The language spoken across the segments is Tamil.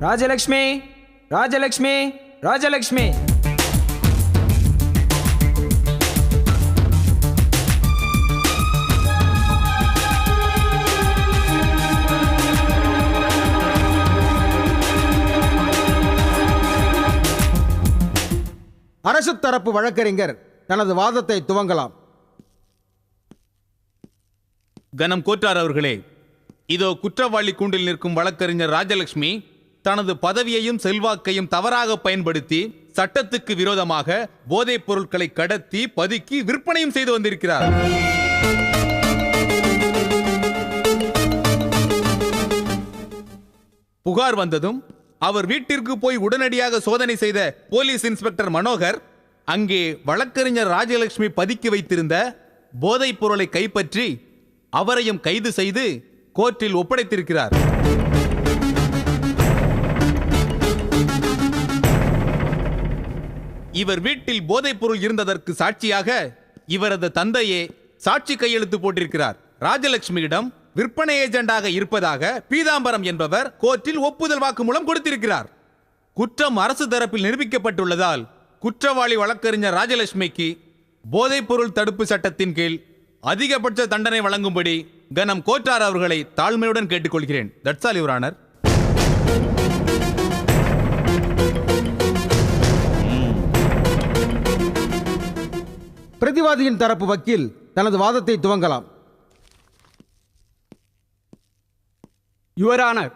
ராஜலக்ஷ்மி, ராஜலக்ஷ்மி, ராஜலக்ஷ்மி. அரசு தரப்பு வழக்கறிஞர் தனது வாதத்தை துவங்கலாம். கனம் கோட்டார் அவர்களே, இதோ குற்றவாளி கூண்டில் நிற்கும் வழக்கறிஞர் ராஜலட்சுமி தனது பதவியையும் செல்வாக்கையும் தவறாக பயன்படுத்தி சட்டத்துக்கு விரோதமாக போதைப் பொருட்களை கடத்தி பதுக்கி விற்பனையும் செய்து வந்திருக்கிறார். புகார் வந்ததும் அவர் வீட்டிற்கு போய் உடனடியாக சோதனை செய்த போலீஸ் இன்ஸ்பெக்டர் மனோகர் அங்கே வழக்கறிஞர் ராஜலட்சுமி பதுக்கி வைத்திருந்த போதைப் பொருளை கைப்பற்றி அவரையும் கைது செய்து கோர்ட்டில் ஒப்படைத்திருக்கிறார். இவர் வீட்டில் போதைப் பொருள் இருந்ததற்கு சாட்சியாக இவரது தந்தையே சாட்சி கையெழுத்து போட்டிருக்கிறார். ராஜலட்சுமியிடம் விற்பனை ஏஜெண்டாக இருப்பதாக பீதாம்பரம் என்பவர் கோர்ட்டில் ஒப்புதல் வாக்குமூலம் கொடுத்திருக்கிறார். குற்றம் அரசு தரப்பில் நிரூபிக்கப்பட்டுள்ளதால் குற்றவாளி வழக்கறிஞர் ராஜலட்சுமிக்கு போதைப் பொருள் தடுப்பு சட்டத்தின் கீழ் அதிகபட்ச தண்டனை வழங்கும்படி கனம் கோட்டார் அவர்களை தாழ்மையுடன் கேட்டுக்கொள்கிறேன். That's all your honour. பிரதிவாதியின் தரப்பு வக்கீல் தனது வாதத்தை துவங்கலாம். யுவர் ஆனர்,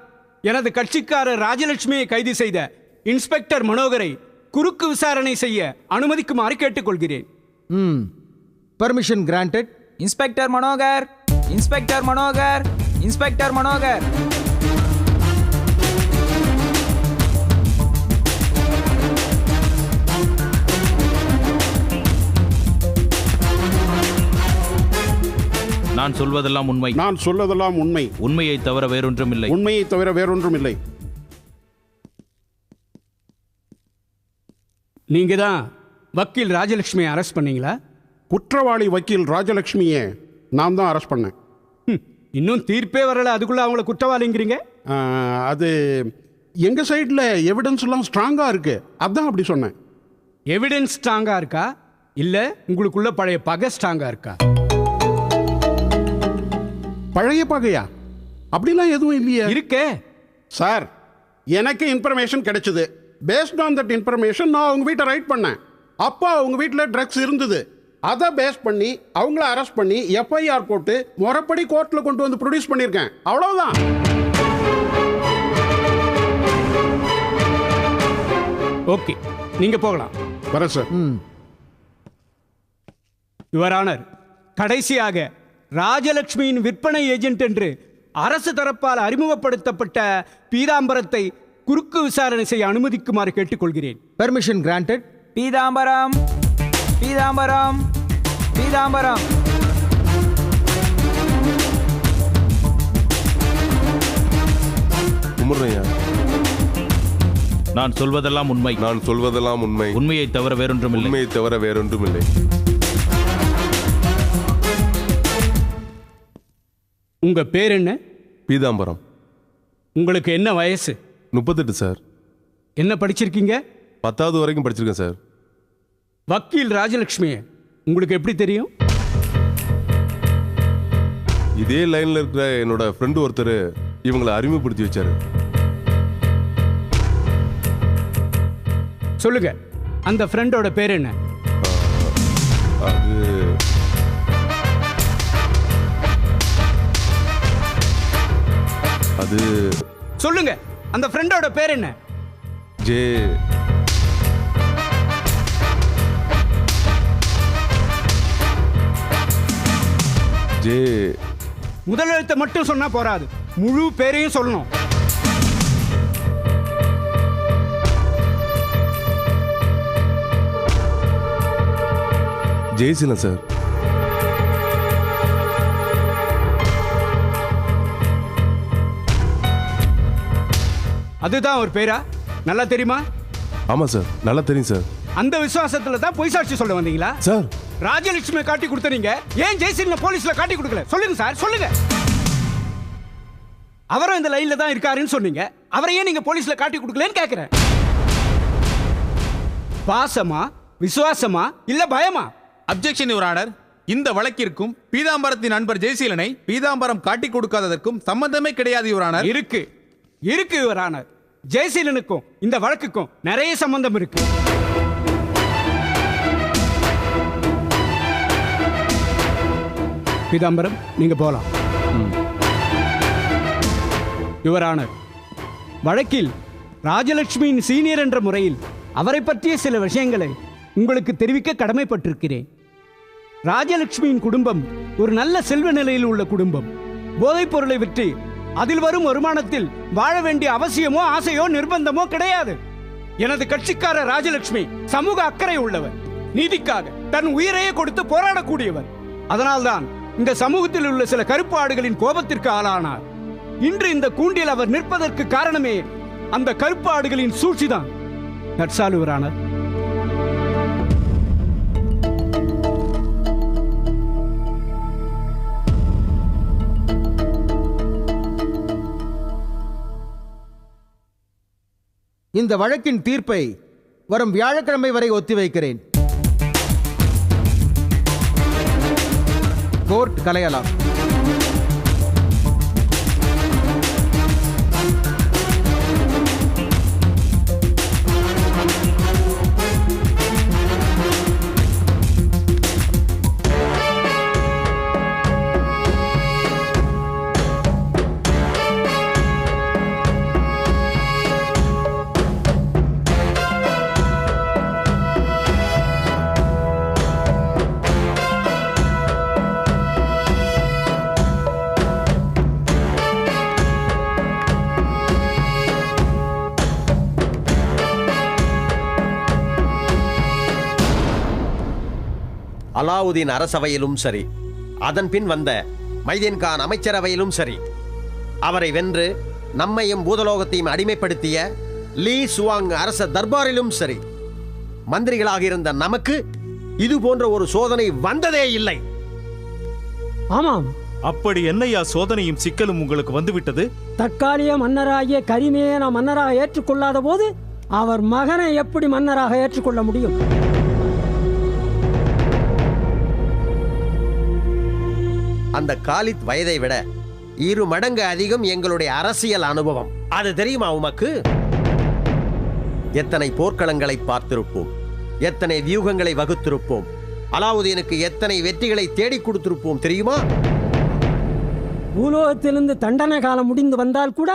எனது கட்சிக்காரர் ராஜலட்சுமியை கைது செய்த இன்ஸ்பெக்டர் மனோகரை குறுக்கு விசாரணை செய்ய அனுமதிக்குமாறு கேட்டுக்கொள்கிறேன். Permission granted. Inspector Manohar, inspector Manohar, inspector Manohar. நான் சொல்வதெல்லாம் உண்மை. நான் சொல்வதெல்லாம் உண்மை. உண்மையை தவிர வேறொன்றும் இல்லை. உண்மையை தவிர வேறொன்றும் இல்லை. நீங்க தான் வக்கீல் ராஜலட்சுமியை அரெஸ்ட் பண்ணீங்களா? குற்றவாளி வக்கீல் ராஜலட்சுமியை நான் தான் அரெஸ்ட் பண்ணேன். இன்னும் தீர்ப்பே வரல, அதுக்குள்ள அவங்கள குற்றவாளிங்கிறீங்க? அது எங்க சைடில் எவிடன்ஸ் எல்லாம் ஸ்ட்ராங்கா இருக்கு, அதான் அப்படி சொன்னேன். எவிடன்ஸ் ஸ்ட்ராங்கா இருக்கா இல்ல உங்களுக்குள்ள பழைய பகை ஸ்ட்ராங்கா இருக்கா? பழைய பகையா? அப்படிலாம் எதுவும் இல்லையே. இருக்கே சார், எனக்கு இன்ஃபர்மேஷன் கிடைச்சது. பேஸ்ட் ஆன் தட் இன்ஃபர்மேஷன் நான் அவங்க வீட்டை ரைட் பண்ணேன். அப்போ அவங்க வீட்டில் ட்ரக்ஸ் இருந்தது. அதை பேஸ் பண்ணி அவங்கள அரெஸ்ட் பண்ணி எஃப்ஐஆர் போட்டு முறைப்படி கோர்ட்டில் கொண்டு வந்து ப்ரொடியூஸ் பண்ணியிருக்கேன். அவ்வளவுதான். ஓகே, நீங்க போகலாம். வரேன் சார். யுவர் ஆனர், கடைசியாக ராஜலட்சுமியின் விற்பனை ஏஜென்ட் என்று அரசு தரப்பால் அறிமுகப்படுத்தப்பட்ட பீதாம்பரத்தை குறுக்கு விசாரணை செய்ய அனுமதிக்குமாறு கேட்டுக்கொள்கிறேன். Permission granted. பீதாம்பரம், பீதாம்பரம், பீதாம்பரம். கும்பிடுறேன். நான் சொல்வதெல்லாம் உண்மை. நான் சொல்வதெல்லாம் உண்மை. உண்மையை தவிர வேறொன்றும் இல்லை. உண்மையை தவிர வேறொன்றும் இல்லை. உங்க பேர் என்ன? பீதாம்பரம். உங்களுக்கு என்ன வயசு? 38 சார். என்ன படிச்சிருக்கீங்க? 10வது வரைக்கும் படிச்சிருக்கேன் சார். வக்கீல் ராஜலட்சுமியை உங்களுக்கு எப்படி தெரியும்? இதே லைன்ல இருக்கிற என்னோட ஃப்ரெண்டு ஒருத்தர் இவங்களை அறிமுகப்படுத்தி வச்சாரு. சொல்லுங்க, அந்த ஃப்ரெண்டோட பேர் என்ன? அது சொல்லுங்க, அந்த ஃப்ரெண்டோட பேர் என்ன? ஜே. ஜே. முதல் எழுத்தை மட்டும் சொன்னா போறாது, முழு பேரையும் சொல்லணும். ஜெயசீலன் சார். அதுதான் ஒரு பேரா? நல்லா தெரியுமா? ஆமா சார், நல்லா தெரியும் சார். அந்த விசுவாசத்துல தான் பொய் சாட்சி சொல்ல வந்தீங்களா சார்? ராஜலட்சுமி காட்டி கொடுத்தீங்க, ஏன் ஜெயசீலன் போலீஸ்ல காட்டி கொடுக்கல? சொல்லுங்க சார், சொல்லுங்க. அவரும் இந்த லைன்ல தான் இருக்காருன்னு சொன்னீங்க, அவரையே நீங்க போலீஸ்ல காட்டி கொடுக்கலன்னு கேக்குறேன். பாசமா, விசுவாசமா, இல்ல பயமா? Objection your honour. இந்த வழக்கிற்கும் பீதாம்பரத்தின் நண்பர் ஜெயசீலனை பீதாம்பரம் காட்டி கொடுக்காததற்கும் சம்பந்தமே கிடையாது யுவர் ஆனர். இருக்கு யுவர் ஆனர். ஜெயசீலனுக்கும் இந்த வழக்குக்கும் நிறைய சம்பந்தம் இருக்கு. பீதாம்பரம், நீங்க போலாம். யுவர் ஆனர், வழக்கில் ராஜலட்சுமியின் சீனியர் என்ற முறையில் அவரை பற்றிய சில விஷயங்களை உங்களுக்கு தெரிவிக்க கடமைப்பட்டிருக்கிறேன். ராஜலட்சுமியின் குடும்பம் ஒரு நல்ல செல்வ நிலையில் உள்ள குடும்பம். போதைப் பொருளை விற்று அதில் வரும் வருமானத்தில் வாழ வேண்டிய அவசியமோ ஆசையோ நிர்பந்தமோ கிடையாது. எனது கட்சிக்காரர் ராஜலட்சுமி சமூக அக்கறை உள்ளவர், நீதிக்காக தன் உயிரையே கொடுத்து போராடக்கூடியவர். அதனால்தான் இந்த சமூகத்தில் உள்ள சில கருப்பு ஆடுகளின் கோபத்திற்கு ஆளானார். இன்று இந்த கூண்டில் அவர் நிற்பதற்கு காரணமே அந்த கருப்பு ஆடுகளின் சூழ்ச்சிதான். நட்சாலுவரான இந்த வழக்கின் தீர்ப்பை வரும் வியாழக்கிழமை வரை ஒத்திவைக்கிறேன். கோர்ட் கலையலாம். அலாவுதீன் அரசவையிலும் சரி, அதன் பின் வந்த மைதீன் கான் அமைச்சரவையிலும் சரி, அவரை வென்று நம்மையும் பூதலோகத்தையும் அடிமைப்படுத்திய லீ சுவாங் அரச தர்பாரிலும் சரி, மந்திரிகளாக இருந்த நமக்கு இது போன்ற ஒரு சோதனை வந்ததே இல்லை. ஆமாம். அப்படி என்னையா சோதனையும் சிக்கலும் உங்களுக்கு வந்துவிட்டது? தற்காலிக மன்னராகிய கரிமையை நாம் மன்னராக ஏற்றுக்கொள்ளாத போது அவர் மகனை எப்படி மன்னராக ஏற்றுக்கொள்ள முடியும்? அந்த காலித் வயதை விட 2 மடங்கு அதிகம் எங்களுடைய அரசியல் அனுபவம். அது தெரியுமா உமக்கு? எத்தனை போர்க்களங்களை பார்த்திருப்போம், எத்தனை வியூகங்களை வகுத்திருப்போம், அலாவுதீனுக்கு எத்தனை வெற்றிகளை தேடி கொடுத்திருப்போம் தெரியுமா? பூலோகத்திலிருந்து தண்டனை காலம் முடிந்து வந்தால் கூட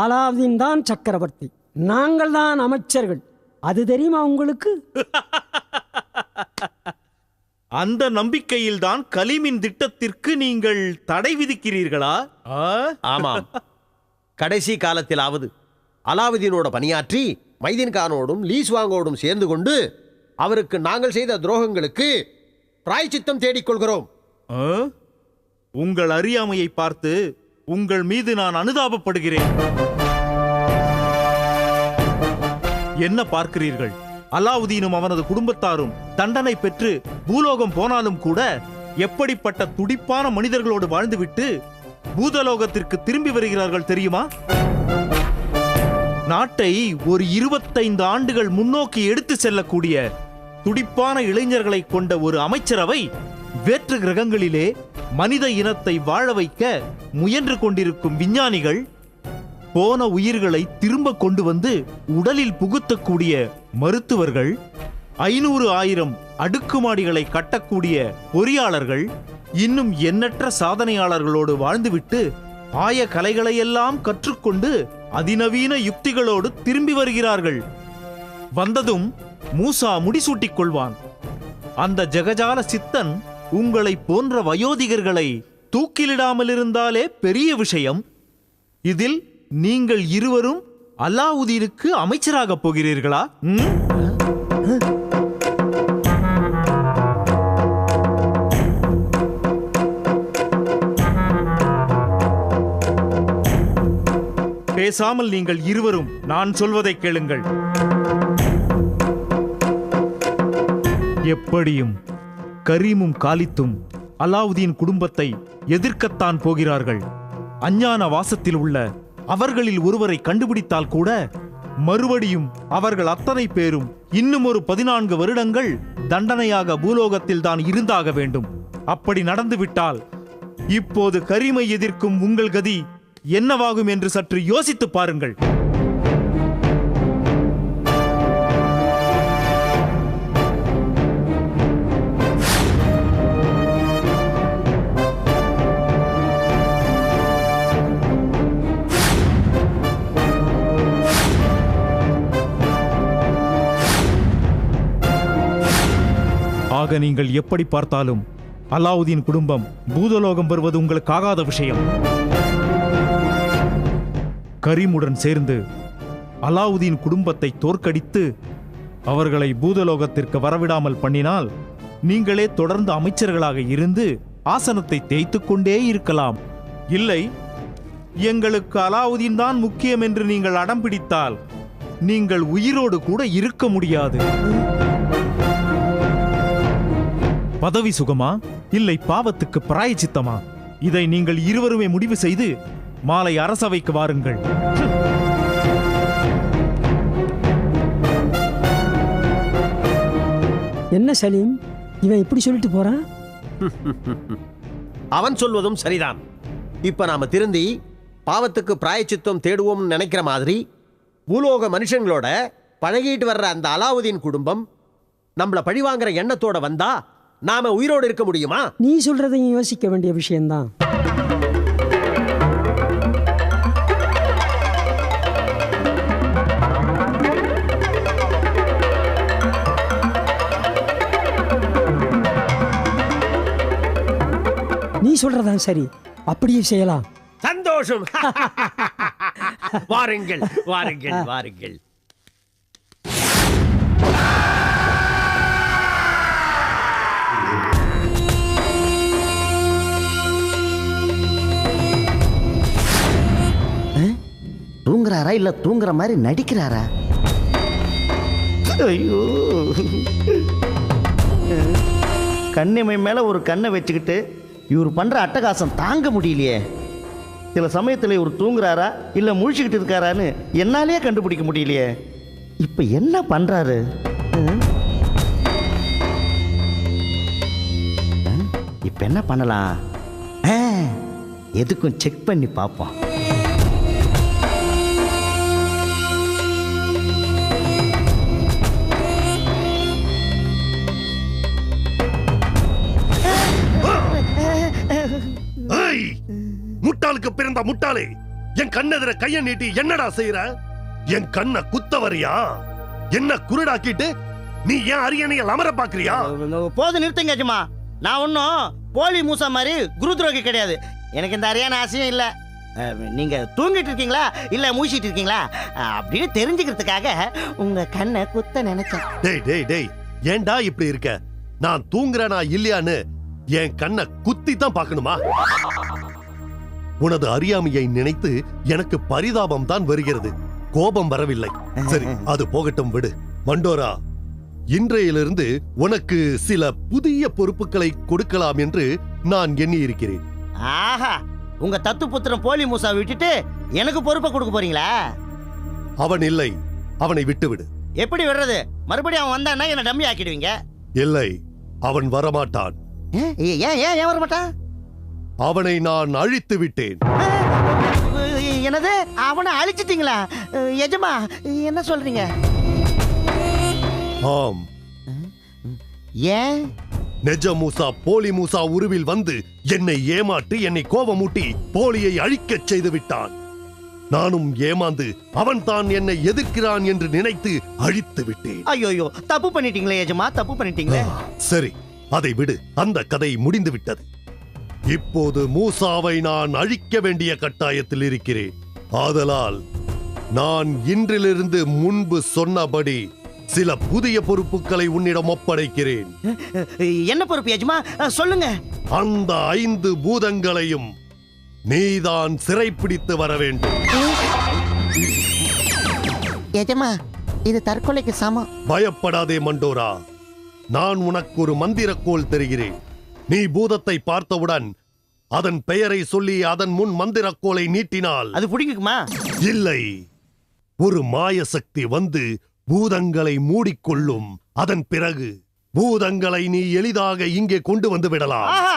அலாவுதீன் தான் சக்கரவர்த்தி, நாங்கள் தான் அமைச்சர்கள். அது தெரியுமா உங்களுக்கு? அந்த நம்பிக்கையில் தான் கலீமின் திட்டத்திற்கு நீங்கள் தடை விதிக்கிறீர்களா? ஆமாம். கடைசி காலத்திலாவது அலாவுதீனோட பணியாற்றி மைதீன் கானோடும் லீஸ்வாங்கோடும் சேர்ந்து கொண்டு அவருக்கு நாங்கள் செய்த துரோகங்களுக்கு பிராயச்சித்தம் தேடிக்கொள்கிறோம். உங்கள் அறியாமையை பார்த்து உங்கள் மீது நான் அனுதாபப்படுகிறேன். என்ன பார்க்கிறீர்கள்? அலாவுதீனும் அவனது குடும்பத்தாரும் தண்டனை பெற்று பூலோகம் போனாலும் கூட எப்படிப்பட்ட துடிப்பான மனிதர்களோடு வாழ்ந்துவிட்டு பூதலோகத்திற்கு திரும்பி வருகிறார்கள் தெரியுமா? நாட்டை ஒரு 25 ஆண்டுகள் முன்னோக்கி எடுத்து செல்லக்கூடிய துடிப்பான இளைஞர்களை கொண்ட ஒரு அமைச்சரவை வேற்று கிரகங்களிலே மனித இனத்தை வாழ வைக்க முயன்று கொண்டிருக்கும் விஞ்ஞானிகள், போன உயிர்களை திரும்ப கொண்டு வந்து உடலில் புகுத்தக்கூடிய மருத்துவர்கள், 500,000 அடுக்குமாடிகளை கட்டக்கூடிய பொறியாளர்கள், இன்னும் எண்ணற்ற சாதனையாளர்களோடு வாழ்ந்துவிட்டு ஆய கலைகளையெல்லாம் கற்றுக்கொண்டு அதிநவீன யுக்திகளோடு திரும்பி வருகிறார்கள். வந்ததும் மூசா முடிசூட்டிக் கொள்வான். அந்த ஜெகஜால சித்தன் உங்களை போன்ற வயோதிகர்களை தூக்கிலிடாமல் இருந்தாலே பெரிய விஷயம். இதில் நீங்கள் இருவரும் அலாவுதீனுக்கு அமைச்சராக போகிறீர்களா? பேசாமல் நீங்கள் இருவரும் நான் சொல்வதை கேளுங்கள். எப்படியும் கரீமும் காலித்தும் அலாவுதீன் குடும்பத்தை எதிர்க்கத்தான் போகிறார்கள். அஞ்ஞான வாசத்தில் உள்ள அவர்களில் ஒருவரை கண்டுபிடித்தால் கூட மறுபடியும் அவர்கள் அத்தனை பேரும் இன்னும் ஒரு 14 வருடங்கள் தண்டனையாக பூலோகத்தில் தான் இருந்தாக வேண்டும். அப்படி நடந்துவிட்டால் இப்போது கரிமை எதிர்க்கும் உங்கள் கதி என்னவாகும் என்று சற்று யோசித்து பாருங்கள். ஆக நீங்கள் எப்படி பார்த்தாலும் அலாவுதீன் குடும்பம் பூதலோகம் வருவது உங்களுக்கு ஆகாத விஷயம். கரீமுடன் சேர்ந்து அலாவுதீன் குடும்பத்தை தோற்கடித்து அவர்களை பூதலோகத்திற்கு வரவிடாமல் பண்ணினால் நீங்களே தொடர்ந்து அமைச்சர்களாக இருந்து ஆசனத்தை தேய்த்துக் கொண்டே இருக்கலாம். இல்லை, எங்களுக்கு அலாவுதீன் தான் முக்கியம் என்று நீங்கள் அடம் பிடித்தால் நீங்கள் உயிரோடு கூட இருக்க முடியாது. பதவி சுகமா இல்லை பாவத்துக்கு பிராயச்சித்தமா? இதை நீங்கள் இருவருமே முடிவு செய்து மாலை அரசவைக்கு வாருங்கள். என்ன சலீம், இவன் இப்படி சொல்லிட்டு போறான்? அவன் சொல்வதும் சரிதான். இப்ப நாம திருந்தி பாவத்துக்கு பிராயச்சித்தம் தேடுவோம்னு நினைக்கிற மாதிரி பூலோக மனுஷங்களோட பழகிட்டு வர்ற அந்த அலாவுதீன் குடும்பம் நம்மள பழிவாங்கிற எண்ணத்தோட வந்தா நாம உயிரோடு இருக்க முடியுமா? நீ சொல்றதையும் யோசிக்க வேண்டிய விஷயம்தான். நீ சொல்றதான் சரி, அப்படியே செய்யலாம். சந்தோஷம். வாருங்கள் வாருங்கள் வாருங்கள். தூங்குறாரா இல்ல தூங்குற மாதிரி நடிக்கிறாரா? ஐயோ, கண்ணிமை மேல ஒரு கண்ணை வச்சுக்கிட்டு இவர் பண்ற அட்டகாசம் தாங்க முடியலையே. சில சமயத்தில் இவர் தூங்குறாரா இல்ல முழிச்சுக்கிட்டு இருக்காரான்னு என்னாலே கண்டுபிடிக்க முடியலையே. இப்ப என்ன பண்றாரு? இப்ப என்ன பண்ணலாம்? எதுக்கும் செக் பண்ணி பார்ப்போம். முட்டாளுக்கு பிறந்த முட்டாளே, என் கண்ணெதிர கைய நீட்டி என்னடா செய்யற? என் கண்ணை குத்தவரியா? என்ன குருடாக்கிட்டு நீ ஏன் அரியணையை அமர பாக்குறியா? போது நிறுத்துங்க ஜுமா. நான் ஒன்னும் போலி மூசா மாதிரி குரு துரோகி கிடையாது. எனக்கு இந்த அரியான ஆசையும் இல்ல. நீங்க தூங்கிட்டு இருக்கீங்களா இல்ல மூழ்கிட்டு இருக்கீங்களா அப்படின்னு தெரிஞ்சுக்கிறதுக்காக உங்க கண்ணை குத்த நினைச்சேன். டேய் டேய் டேய், ஏன்டா இப்படி இருக்க? நான் தூங்குறேனா இல்லையான்னு என் கண்ணை குத்தி தான் பார்க்கணுமா? உனது அறியாமையை நினைத்து எனக்கு பரிதாபம் தான் வருகிறது, கோபம் வரவில்லை. சரி, அது போகட்டும், விடு. மண்டோரா, இன்றையிலிருந்து உனக்கு சில புதிய பொறுப்புகளை கொடுக்கலாம் என்று நான் எண்ணி இருக்கிறேன். ஆஹா, உங்க தத்து புத்திரன் போலி மூசா விட்டுட்டு எனக்கு பொறுப்பை கொடுக்க போறீங்களா? அவன் இல்லை, அவனை விட்டுவிடு. எப்படி விடுறது? மறுபடியும் அவன் வந்தான்னா என்ன டம்மி ஆக்கிடுவீங்க. இல்லை, அவன் வரமாட்டான். ஏன் வரமாட்டான்? அவனை நான் அழித்து விட்டேன். என்னது? அவனை அழிச்சிட்டீங்களா? எஜமா, என்ன சொல்றீங்க? ஆம். ஏன்? நெஜ மூசா போலி மூசா உருவில் வந்து என்னை ஏமாற்றி என்னை கோபமூட்டி போலியை அழிக்கச் செய்து விட்டான். நானும் ஏமாந்து அவன் தான் என்னை எதிர்க்கிறான் என்று நினைத்து அழித்து விட்டேன். ஐயோ, தப்பு பண்ணிட்டீங்களே எஜமா, தப்பு பண்ணிட்டீங்களே. சரி, அதை விடு. அந்த கதை முடிந்து விட்டது. இப்போது மூசாவை நான் அழிக்க வேண்டிய கட்டாயத்தில் இருக்கிறேன். ஆதலால் நான் இன்றிலிருந்து முன்பு சொன்னபடி சில புதிய பொறுப்புகளை உன்னிடம் ஒப்படைக்கிறேன். என்ன பொறுப்பு எஜமா? சொல்லுங்க. அந்த 5 பூதங்களையும் நீதான் சிறைப்பிடித்து வர வேண்டும். எஜமா, இது தற்கொலைக்கு சமம். பயப்படாதே மண்டோரா, நான் உனக்கு ஒரு மந்திரக்கோள் தருகிறேன். நீ பூதத்தை பார்த்தவுடன் அதன் பெயரை சொல்லி அதன் முன் மந்திரக்கோலை நீட்டினால் அது புடிங்குமா? இல்லை, ஒரு மாய சக்தி வந்து பூதங்களை மூடிக்கொள்ளும். அதன் பிறகு பூதங்களை நீ எளிதாக இங்கே கொண்டு வந்து விடலாம். ஆஹா,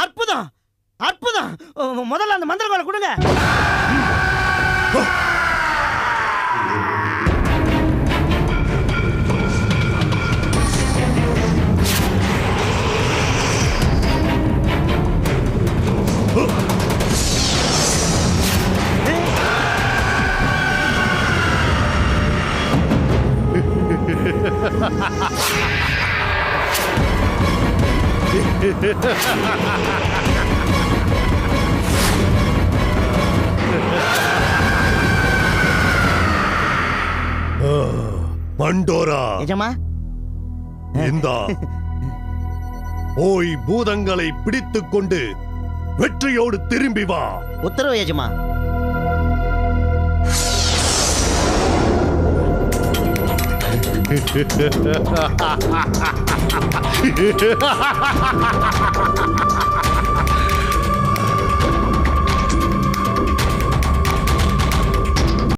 அற்புதம் அற்புதம். முதல்ல அந்த மந்திரக்கோலை கொடுங்க. பண்டோரா, எஜமா, இந்தா போய் பூதங்களை பிடித்துக் கொண்டு வெற்றியோடு திரும்பி வா. உத்தரவு எஜமா.